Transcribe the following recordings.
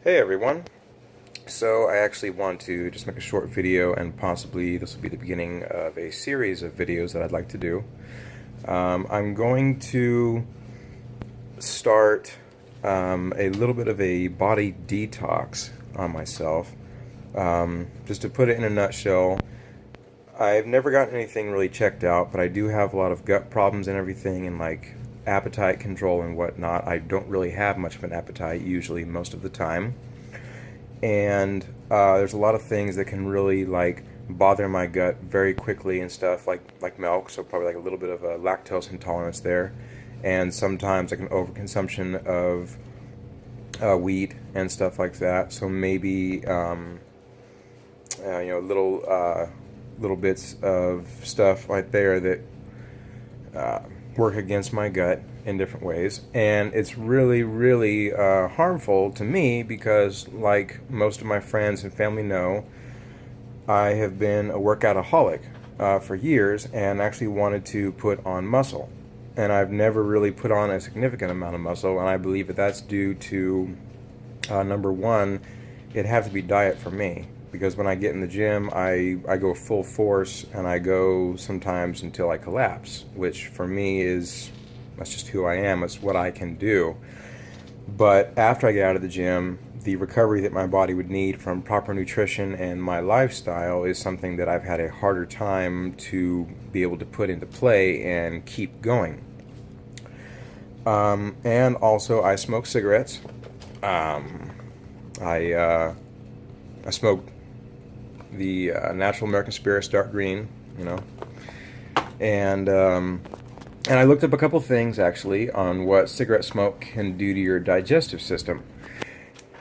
Hey everyone. So I actually want to just make a short video, and possibly this will be the beginning of a series of videos that I'd like to do. I'm going to start a little bit of a body detox on myself. Just to put it in a nutshell, I've never gotten anything really checked out, but I do have a lot of gut problems and everything, and like appetite control and whatnot. I don't really have much of an appetite usually most of the time. And there's a lot of things that can really like bother my gut very quickly and stuff, like milk, so probably like a little bit of a lactose intolerance there, and sometimes like an overconsumption of wheat and stuff like that. So maybe little bits of stuff right there that work against my gut in different ways, and it's really harmful to me because, like most of my friends and family know, I have been a workoutaholic for years and actually wanted to put on muscle, and I've never really put on a significant amount of muscle, and I believe that that's due to number one, it has to be diet for me, because when I get in the gym, I go full force, and I go sometimes until I collapse, which for me that's just who I am. It's what I can do. But after I get out of the gym, the recovery that my body would need from proper nutrition and my lifestyle is something that I've had a harder time to be able to put into play and keep going. And also, I smoke cigarettes. I smoked the Natural American Spirit Dark Green, and I looked up a couple things actually on what cigarette smoke can do to your digestive system.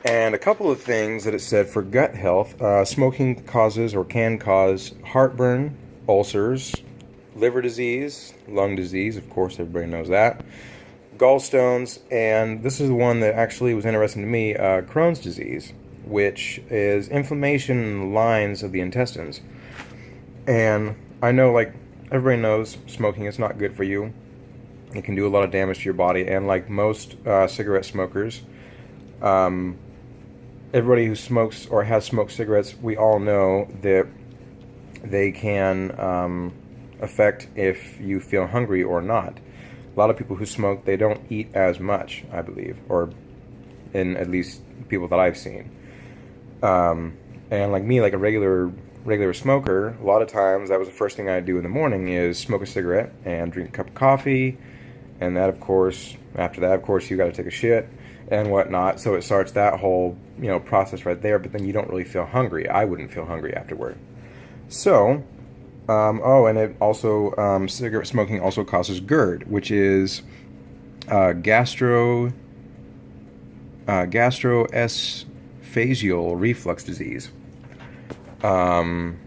And a couple of things that it said for gut health: smoking causes or can cause heartburn, ulcers, liver disease, lung disease, of course everybody knows that, gallstones, and this is the one that actually was interesting to me, Crohn's disease, which is inflammation in the lines of the intestines. And I know, like everybody knows, smoking is not good for you. It can do a lot of damage to your body, and like most cigarette smokers, everybody who smokes or has smoked cigarettes, we all know that they can affect if you feel hungry or not. A lot of people who smoke, they don't eat as much, I believe, or in at least people that I've seen. And like me, like a regular smoker, a lot of times that was the first thing I do in the morning is smoke a cigarette and drink a cup of coffee, and that, of course, after that, of course, you got to take a shit and whatnot. So it starts that whole process right there. But then you don't really feel hungry. I wouldn't feel hungry afterward. So, and it also cigarette smoking also causes GERD, which is gastroesophageal reflux disease. And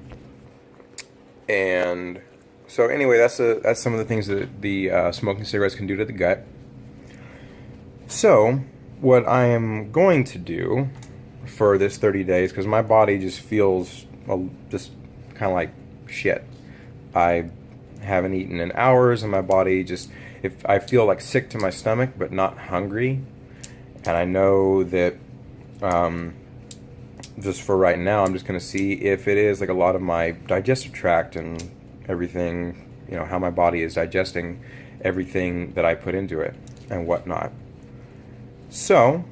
so anyway, that's some of the things that the smoking cigarettes can do to the gut. So what I am going to do for this 30 days, because my body just feels just kind of like shit. I haven't eaten in hours, and my body just, if I feel like sick to my stomach but not hungry, and I know that just for right now, I'm just going to see if it is like a lot of my digestive tract and everything, how my body is digesting everything that I put into it and whatnot. So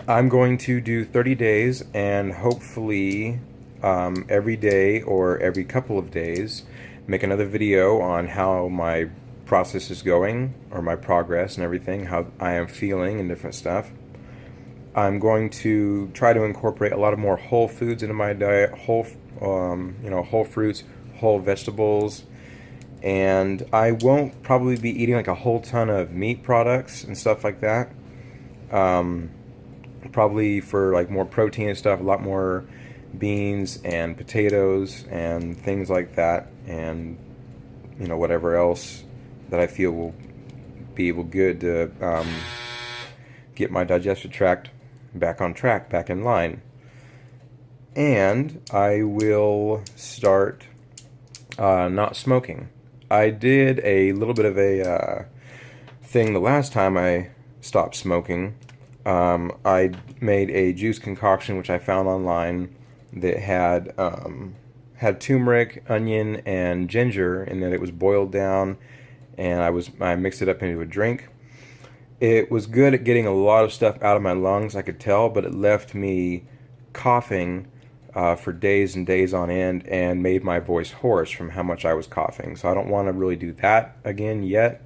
I'm going to do 30 days, and hopefully every day or every couple of days make another video on how my process is going, or my progress and everything, how I am feeling and different stuff. I'm going to try to incorporate a lot of more whole foods into my diet, whole fruits, whole vegetables, and I won't probably be eating like a whole ton of meat products and stuff like that. Probably for like more protein and stuff, a lot more beans and potatoes and things like that, and whatever else that I feel will be good to get my digestive tract back on track, back in line. And I will start not smoking. I did a little bit of a thing the last time I stopped smoking. I made a juice concoction which I found online that had turmeric, onion, and ginger, and then it was boiled down, and I mixed it up into a drink. It was good at getting a lot of stuff out of my lungs, I could tell, but it left me coughing for days and days on end and made my voice hoarse from how much I was coughing. So I don't want to really do that again yet,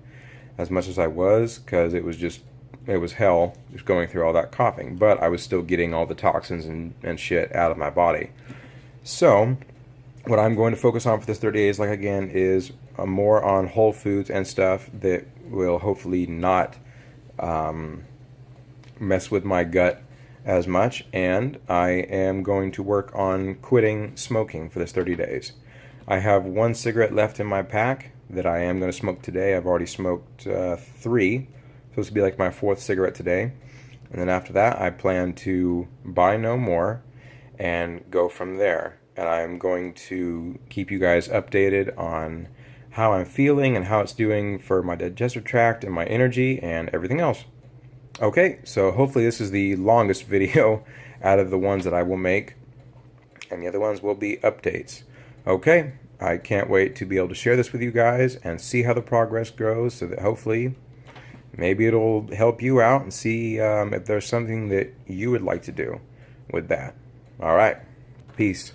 as much as I was, because it was hell just going through all that coughing. But I was still getting all the toxins and shit out of my body. So what I'm going to focus on for this 30 days, like again, is more on whole foods and stuff that will hopefully not mess with my gut as much, and I am going to work on quitting smoking for this 30 days. I have one cigarette left in my pack that I am going to smoke today. I've already smoked 3, so this will be like my 4th cigarette today, and then after that I plan to buy no more and go from there. And I'm going to keep you guys updated on how I'm feeling and how it's doing for my digestive tract and my energy and everything else. Okay, so hopefully this is the longest video out of the ones that I will make, and the other ones will be updates. Okay, I can't wait to be able to share this with you guys and see how the progress grows, so that hopefully maybe it'll help you out and see if there's something that you would like to do with that. All right, peace.